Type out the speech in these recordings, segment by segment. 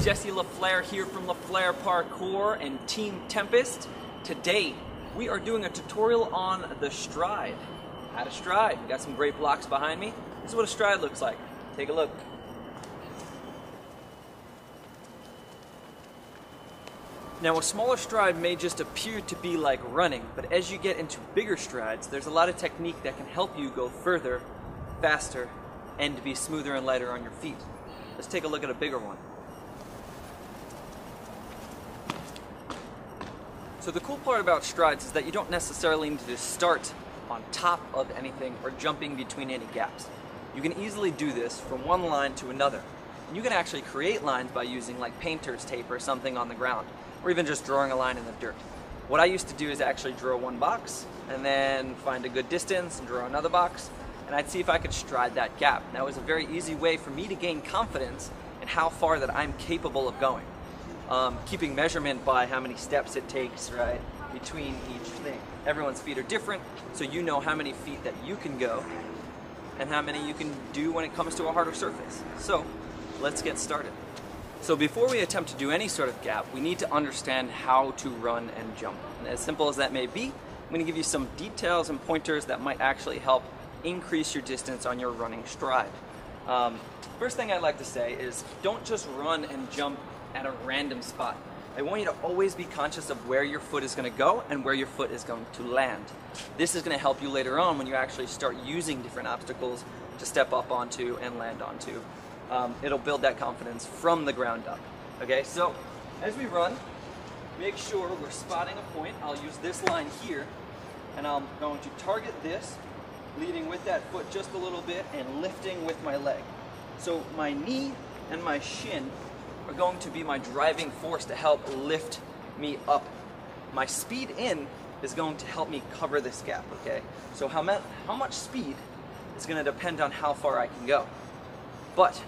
Jesse La Flair here from La Flair Parkour and Team Tempest. Today we are doing a tutorial on the stride. How to stride. We got some great blocks behind me. This is what a stride looks like. Take a look. Now a smaller stride may just appear to be like running, but as you get into bigger strides, there's a lot of technique that can help you go further, faster, and to be smoother and lighter on your feet. Let's take a look at a bigger one. So the cool part about strides is that you don't necessarily need to start on top of anything or jumping between any gaps. You can easily do this from one line to another. And you can actually create lines by using like painter's tape or something on the ground, or even just drawing a line in the dirt. What I used to do is actually draw one box and then find a good distance and draw another box, and I'd see if I could stride that gap. That was a very easy way for me to gain confidence in how far that I'm capable of going. Keeping measurement by how many steps it takes, right, between each thing. Everyone's feet are different, so you know how many feet that you can go and how many you can do when it comes to a harder surface. So let's get started. So before we attempt to do any sort of gap, we need to understand how to run and jump. And as simple as that may be, I'm going to give you some details and pointers that might actually help increase your distance on your running stride. First thing I'd like to say is don't just run and jump at a random spot. I want you to always be conscious of where your foot is going to go and where your foot is going to land. This is going to help you later on when you actually start using different obstacles to step up onto and land onto. It'll build that confidence from the ground up. Okay, so as we run, make sure we're spotting a point. I'll use this line here, and I'm going to target this, leading with that foot just a little bit and lifting with my leg. So my knee and my shin are going to be my driving force to help lift me up. My speed in is going to help me cover this gap, okay? So how much speed is going to depend on how far I can go. But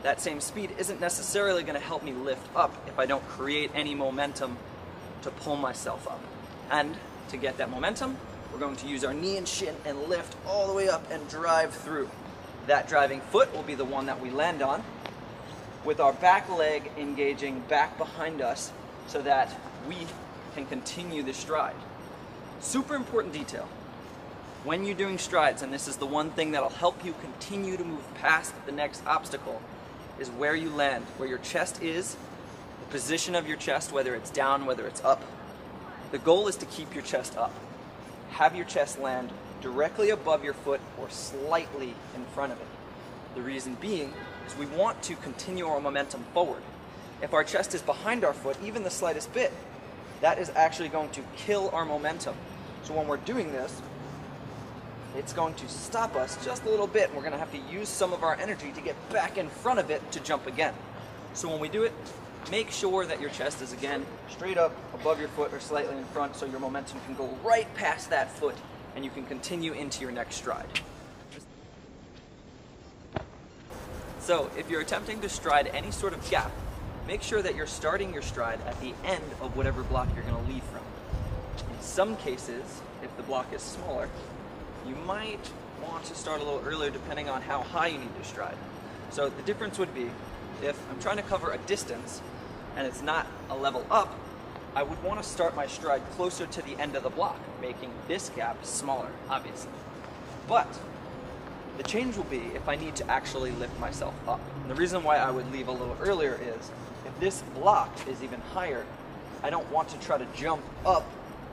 that same speed isn't necessarily going to help me lift up if I don't create any momentum to pull myself up. And to get that momentum, we're going to use our knee and shin and lift all the way up and drive through. That driving foot will be the one that we land on, with our back leg engaging back behind us so that we can continue the stride. Super important detail. When you're doing strides, and this is the one thing that'll help you continue to move past the next obstacle, is where you land, where your chest is, the position of your chest, whether it's down, whether it's up. The goal is to keep your chest up. Have your chest land directly above your foot or slightly in front of it. The reason being is we want to continue our momentum forward. If our chest is behind our foot, even the slightest bit, that is actually going to kill our momentum. So when we're doing this, it's going to stop us just a little bit, and we're going to have to use some of our energy to get back in front of it to jump again. So when we do it, make sure that your chest is again straight up above your foot or slightly in front, so your momentum can go right past that foot and you can continue into your next stride. So if you're attempting to stride any sort of gap, make sure that you're starting your stride at the end of whatever block you're going to leave from. In some cases, if the block is smaller, you might want to start a little earlier depending on how high you need to stride. So the difference would be, if I'm trying to cover a distance and it's not a level up, I would want to start my stride closer to the end of the block, making this gap smaller, obviously. But the change will be if I need to actually lift myself up. And the reason why I would leave a little earlier is, if this block is even higher, I don't want to try to jump up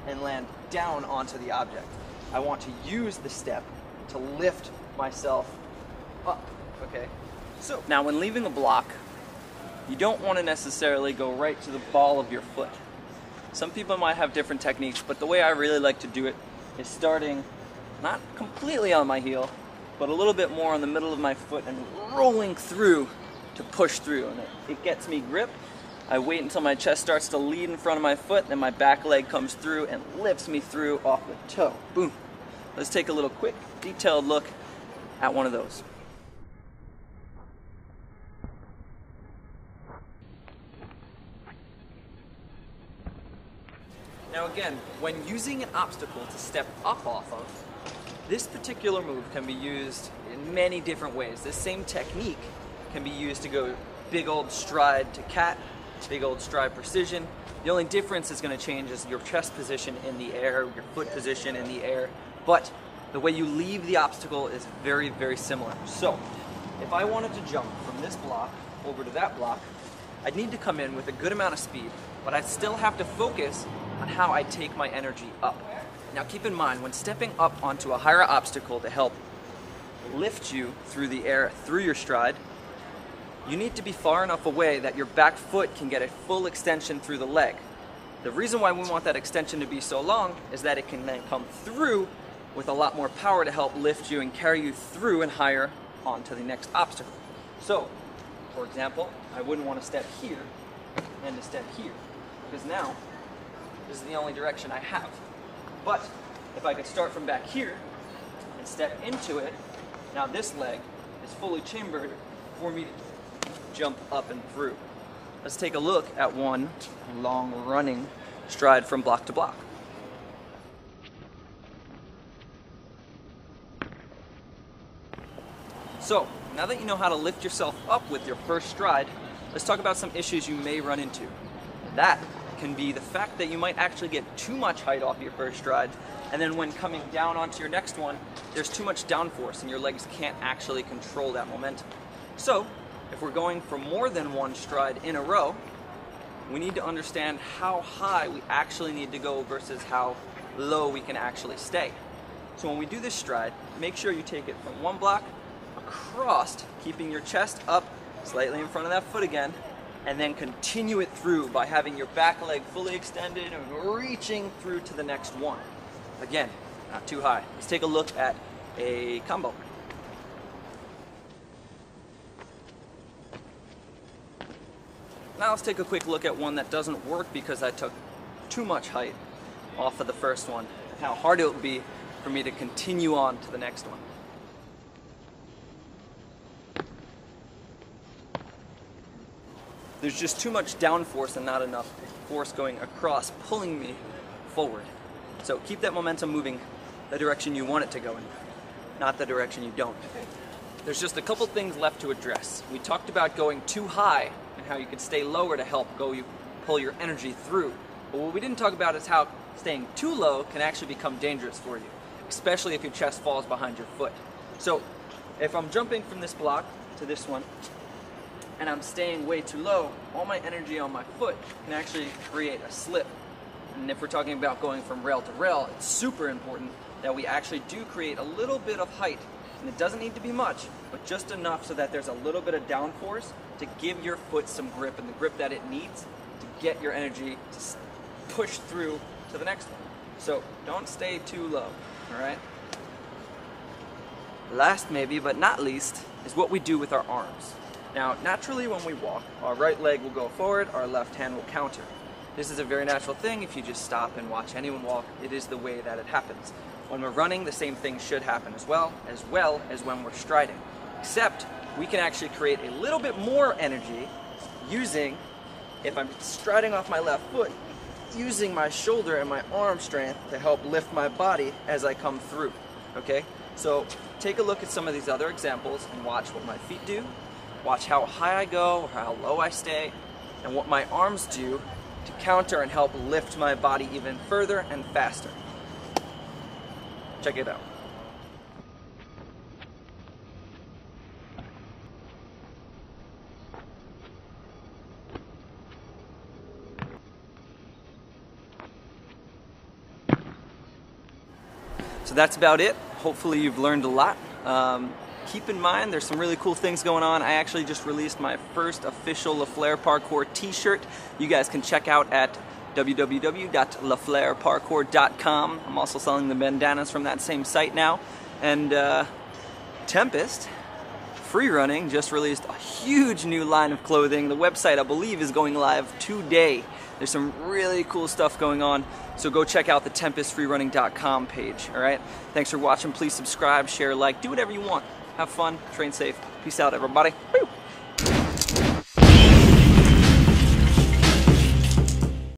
and land down onto the object. I want to use the step to lift myself up, okay? So now when leaving a block, you don't want to necessarily go right to the ball of your foot. Some people might have different techniques, but the way I really like to do it is starting not completely on my heel, but a little bit more on the middle of my foot and rolling through to push through. And it gets me grip. I wait until my chest starts to lead in front of my foot, then my back leg comes through and lifts me through off the toe. Boom. Let's take a little quick, detailed look at one of those. Now again, when using an obstacle to step up off of, this particular move can be used in many different ways. This same technique can be used to go big old stride to cat, big old stride precision. The only difference is going to change is your chest position in the air, your foot position in the air, but the way you leave the obstacle is very, very similar. So, if I wanted to jump from this block over to that block, I'd need to come in with a good amount of speed, but I'd still have to focus on how I take my energy up. Now keep in mind, when stepping up onto a higher obstacle to help lift you through the air, through your stride, you need to be far enough away that your back foot can get a full extension through the leg. The reason why we want that extension to be so long is that it can then come through with a lot more power to help lift you and carry you through and higher onto the next obstacle. So, for example, I wouldn't want to step here and to step here, because now this is the only direction I have. But if I could start from back here and step into it, now this leg is fully chambered for me to jump up and through. Let's take a look at one long running stride from block to block. So, now that you know how to lift yourself up with your first stride, let's talk about some issues you may run into. That can be the fact that you might actually get too much height off your first stride, and then when coming down onto your next one, there's too much downforce and your legs can't actually control that momentum. So, if we're going for more than one stride in a row, we need to understand how high we actually need to go versus how low we can actually stay. So when we do this stride, make sure you take it from one block across, keeping your chest up slightly in front of that foot again, and then continue it through by having your back leg fully extended and reaching through to the next one. Again, not too high. Let's take a look at a combo. Now let's take a quick look at one that doesn't work because I took too much height off of the first one, and how hard it would be for me to continue on to the next one. There's just too much downforce and not enough force going across, pulling me forward. So keep that momentum moving the direction you want it to go in, not the direction you don't. There's just a couple things left to address. We talked about going too high and how you could stay lower to help pull your energy through. But what we didn't talk about is how staying too low can actually become dangerous for you, especially if your chest falls behind your foot. So if I'm jumping from this block to this one, and I'm staying way too low, all my energy on my foot can actually create a slip. And if we're talking about going from rail to rail, it's super important that we actually do create a little bit of height. And it doesn't need to be much, but just enough so that there's a little bit of downforce to give your foot some grip, and the grip that it needs to get your energy to push through to the next one. So don't stay too low, all right? Last maybe, but not least, is what we do with our arms. Now, naturally when we walk, our right leg will go forward, our left hand will counter. This is a very natural thing. If you just stop and watch anyone walk, it is the way that it happens. When we're running, the same thing should happen as well as when we're striding. Except, we can actually create a little bit more energy using, if I'm striding off my left foot, using my shoulder and my arm strength to help lift my body as I come through, okay? So, take a look at some of these other examples and watch what my feet do. Watch how high I go, or how low I stay, and what my arms do to counter and help lift my body even further and faster. Check it out. So that's about it. Hopefully you've learned a lot. Keep in mind, there's some really cool things going on. I actually just released my first official La Flair Parkour t-shirt. You guys can check out at www.laflairparkour.com. I'm also selling the bandanas from that same site now. And Tempest Free Running just released a huge new line of clothing. The website, I believe, is going live today. There's some really cool stuff going on, so go check out the tempestfreerunning.com page, all right? Thanks for watching. Please subscribe, share, like, do whatever you want. Have fun, train safe. Peace out, everybody. Woo!